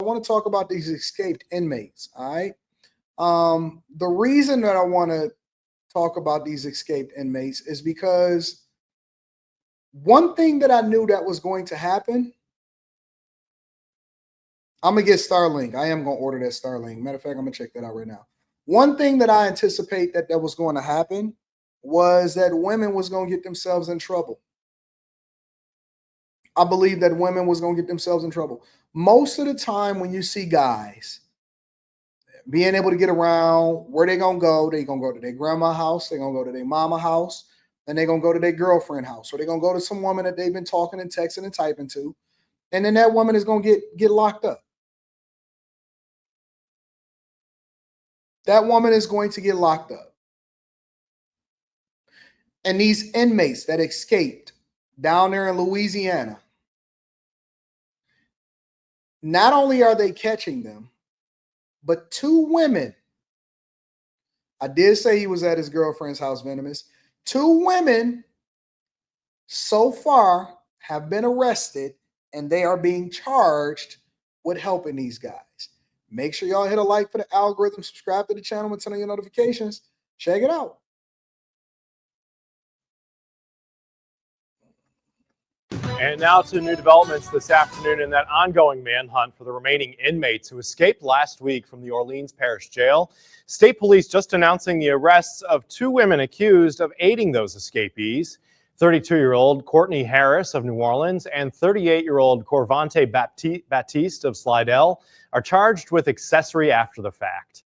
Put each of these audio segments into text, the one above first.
want to talk about these escaped inmates. All right. The reason that I want to talk about these escaped inmates is because one thing that I knew that was going to happen. I'm gonna get Starlink. I am gonna order that Starlink. Matter of fact, I'm gonna check that out right now. One thing that I anticipate that was going to happen was that women was going to get themselves in trouble. I believe that women was going to get themselves in trouble. Most of the time when you see guys being able to get around, where they going to go to their grandma's house, they're going to go to their mama's house, and they're going to go to their girlfriend's house, or they're going to go to some woman that they've been talking and texting and typing to, and then that woman is going to get locked up. That woman is going to get locked up. And these inmates that escaped down there in Louisiana, not only are they catching them, but two women, I did say he was at his girlfriend's house, Venomous. Two women so far have been arrested, and they are being charged with helping these guys. Make sure y'all hit a like for the algorithm, subscribe to the channel, and turn on your notifications. Check it out. And now to new developments this afternoon in that ongoing manhunt for the remaining inmates who escaped last week from the Orleans Parish Jail. State police just announcing the arrests of two women accused of aiding those escapees. 32-year-old Courtney Harris of New Orleans and 38-year-old Corvante Baptiste of Slidell are charged with accessory after the fact.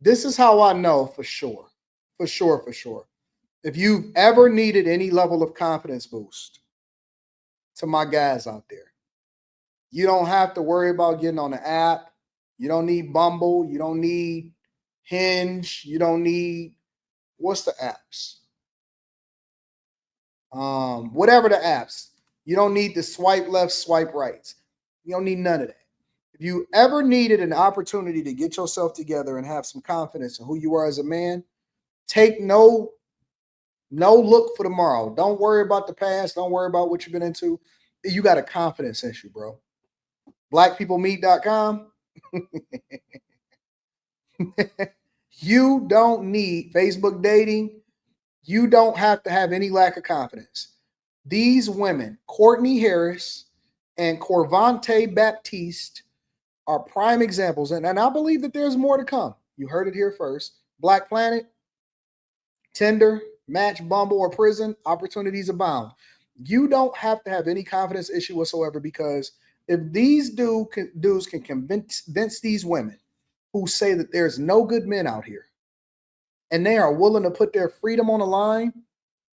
This is how I know for sure. If you've ever needed any level of confidence boost, to my guys out there, you don't have to worry about getting on the app. You don't need Bumble. You don't need Hinge. You don't need, what's the apps? Whatever the apps. You don't need the swipe left, swipe right. You don't need none of that. If you ever needed an opportunity to get yourself together and have some confidence in who you are as a man, take no look for tomorrow. Don't worry about the past. Don't worry about what you've been into. You got a confidence issue, bro. Blackpeoplemeet.com. You don't need Facebook dating. You don't have to have any lack of confidence. These women, Courtney Harris and Corvante Baptiste, are prime examples. And I believe that there's more to come. You heard it here first. Black Planet, Tinder, Match, Bumble, or prison, opportunities abound. You don't have to have any confidence issue whatsoever, because if these dudes can convince these women who say that there's no good men out here, and they are willing to put their freedom on the line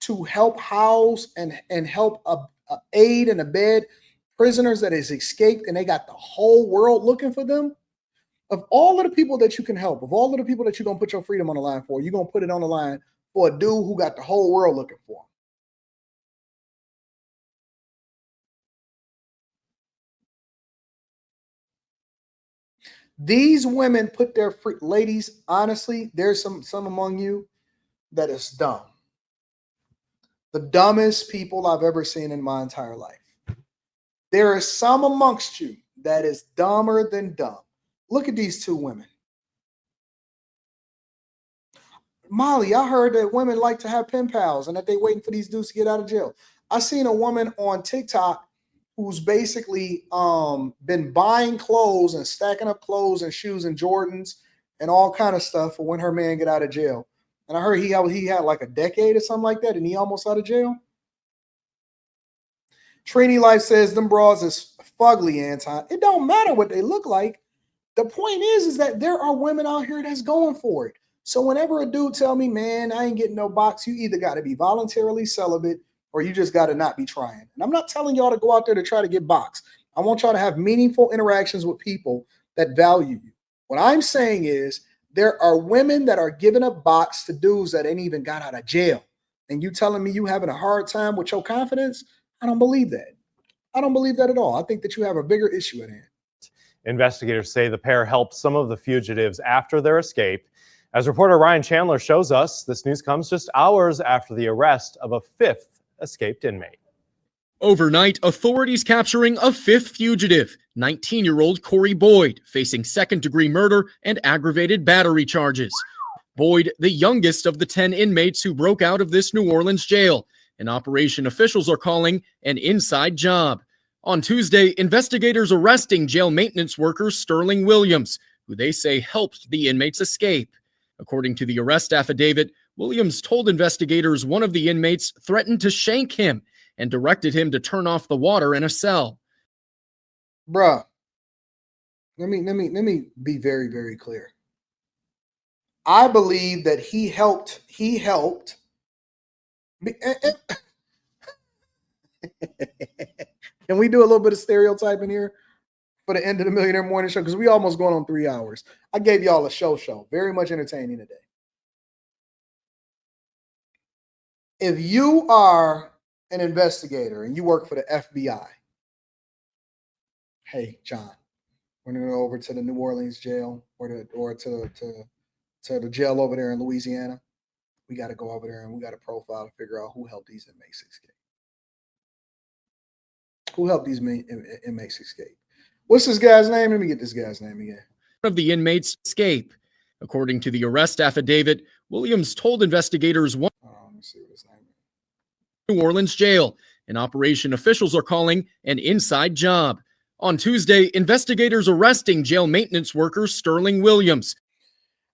to help house and help aid and abet prisoners that has escaped, and they got the whole world looking for them. Of all of the people that you can help, of all of the people that you're going to put your freedom on the line for, you're going to put it on the line for a dude who got the whole world looking for him. These women put their ladies, honestly, there's some among you that is dumb. The dumbest people I've ever seen in my entire life. There is some amongst you that is dumber than dumb. Look at these two women. Molly, I heard that women like to have pen pals and that they waiting for these dudes to get out of jail. I seen a woman on TikTok who's basically been buying clothes and stacking up clothes and shoes and Jordans and all kind of stuff for when her man get out of jail. And I heard he had like a decade or something like that, and he almost out of jail. Trini Life says them bras is fugly, Anton. It don't matter what they look like. The point is that there are women out here that's going for it. So whenever a dude tell me, man, I ain't getting no box, you either got to be voluntarily celibate or you just got to not be trying. And I'm not telling y'all to go out there to try to get boxed. I want y'all to have meaningful interactions with people that value you. What I'm saying is there are women that are giving up box to dudes that ain't even got out of jail. And you telling me you having a hard time with your confidence? I don't believe that. I don't believe that at all. I think that you have a bigger issue at hand. Investigators say the pair helped some of the fugitives after their escape. As reporter Ryan Chandler shows us, this news comes just hours after the arrest of a fifth escaped inmate. Overnight, authorities capturing a fifth fugitive, 19-year-old Corey Boyd, facing second-degree murder and aggravated battery charges. Boyd, the youngest of the 10 inmates who broke out of this New Orleans jail, an operation officials are calling an inside job. On Tuesday, investigators arresting jail maintenance worker Sterling Williams, who they say helped the inmates escape. According to the arrest affidavit, Williams told investigators one of the inmates threatened to shank him and directed him to turn off the water in a cell. Bruh, let me be very, very clear. I believe that he helped. Can we do a little bit of stereotyping here for the end of the Millionaire Morning Show? Because we almost going on 3 hours. I gave y'all a show. Very much entertaining today. If you are an investigator and you work for the FBI, hey, John, we're going to go over to the New Orleans jail or to the jail over there in Louisiana. We got to go over there and we got to profile and figure out who helped these inmates escape. Who helped these inmates escape? What's this guy's name? Let me get this guy's name again. Of the inmates escape. According to the arrest affidavit, Williams told investigators one let me see what his name is. New Orleans jail, an operation officials are calling an inside job. On Tuesday, investigators arresting jail maintenance worker Sterling Williams.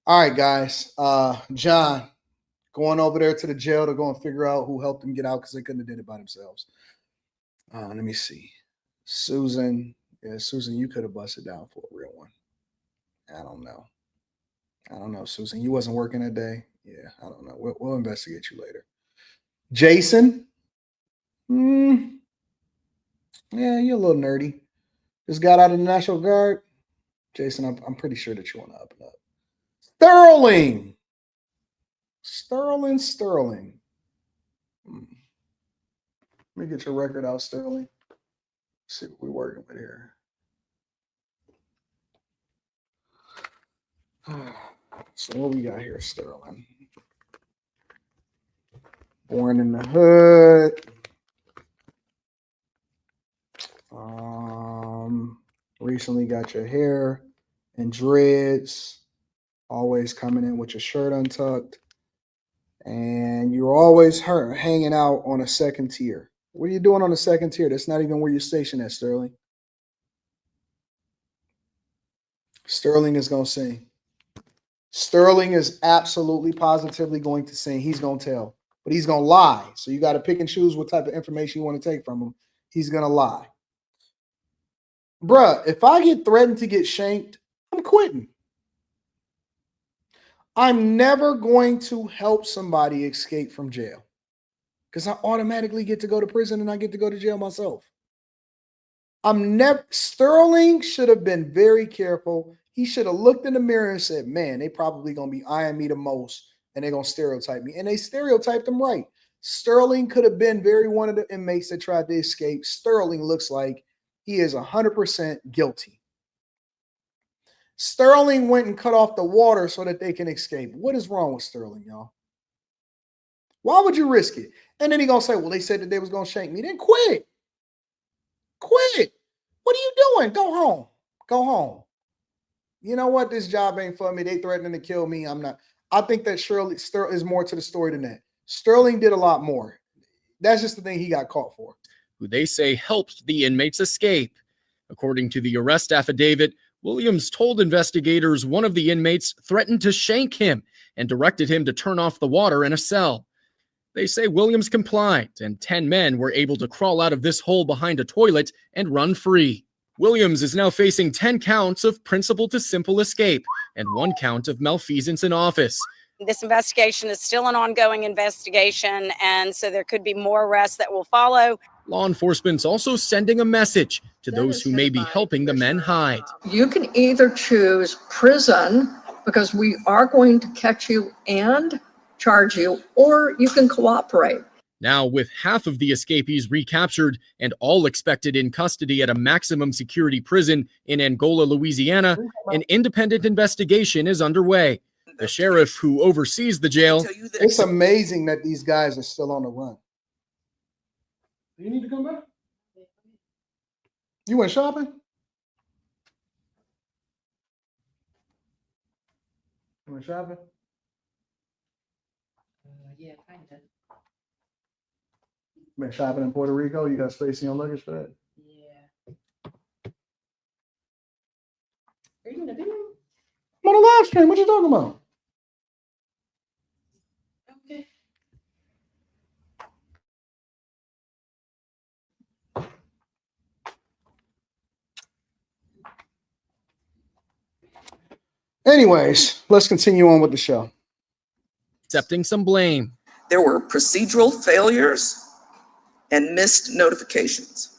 All right, guys. John, going over there to the jail to go and figure out who helped them get out because they couldn't have did it by themselves. Let me see. Susan. Yeah, Susan, you could have busted down for a real one. I don't know, Susan. You wasn't working that day. Yeah, I don't know. We'll investigate you later. Jason. Yeah, you're a little nerdy. Just got out of the National Guard. Jason, I'm pretty sure that you want to up and up. Sterling. Let me get your record out, Sterling. Let's see what we're working with here. So what we got here, Sterling? Born in the hood. Recently got your hair and dreads. Always coming in with your shirt untucked. And you're always hanging out on a second tier. What are you doing on the second tier? That's not even where you're stationed at, Sterling. Sterling is going to sing. Sterling is absolutely positively going to sing. He's going to tell, but he's going to lie. So you got to pick and choose what type of information you want to take from him. He's going to lie. Bruh, if I get threatened to get shanked, I'm quitting. I'm never going to help somebody escape from jail because I automatically get to go to prison and I get to go to jail myself. Sterling should have been very careful. He should have looked in the mirror and said, man, they probably going to be eyeing me the most and they're going to stereotype me. And they stereotyped him right. Sterling could have been one of the inmates that tried to escape. Sterling looks like he is 100% guilty. Sterling went and cut off the water so that they can escape. What is wrong with Sterling, y'all? Why would you risk it? And then he going to say, well, they said that they was going to shank me. Then quit. Quit. What are you doing? Go home. Go home. You know what? This job ain't for me. They threatening to kill me. I'm not. I think that Sterling is more to the story than that. Sterling did a lot more. That's just the thing he got caught for. Who they say helped the inmates escape. According to the arrest affidavit, Williams told investigators one of the inmates threatened to shank him and directed him to turn off the water in a cell. They say Williams complied, and 10 men were able to crawl out of this hole behind a toilet and run free. Williams is now facing 10 counts of principal to simple escape and 1 count of malfeasance in office. This investigation is still an ongoing investigation, and so there could be more arrests that will follow. Law enforcement's also sending a message to those who may be helping the men hide. You can either choose prison, because we are going to catch you and charge you, or you can cooperate. Now, with half of the escapees recaptured and all expected in custody at a maximum security prison in Angola, Louisiana, an independent investigation is underway. The sheriff who oversees the jail. It's amazing that these guys are still on the run. Do you need to come back? You went shopping? You went shopping? Yeah, kind of. Been shopping in Puerto Rico? You got space in your luggage for that? Yeah. Are you in a video? I'm on a live stream. What you talking about? Okay. Anyways, let's continue on with the show. Accepting some blame. There were procedural failures and missed notifications.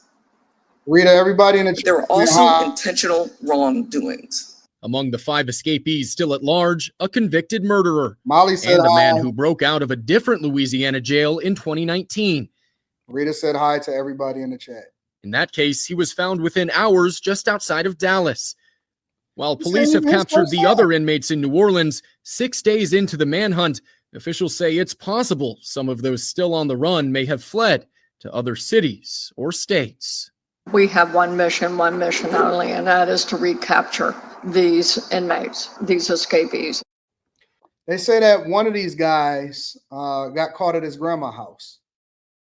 Rita, everybody in the chat. There were also intentional wrongdoings. Among the 5 escapees still at large, a convicted murderer Molly said and a man hi. who broke out of a different Louisiana jail in 2019. Rita said hi to everybody in the chat. In that case, he was found within hours just outside of Dallas. While You police said have you missed captured what's the up. other inmates in New Orleans, 6 days into the manhunt, officials say it's possible some of those still on the run may have fled to other cities or states. We have one mission only, and that is to recapture these inmates, these escapees. They say that one of these guys got caught at his grandma's house.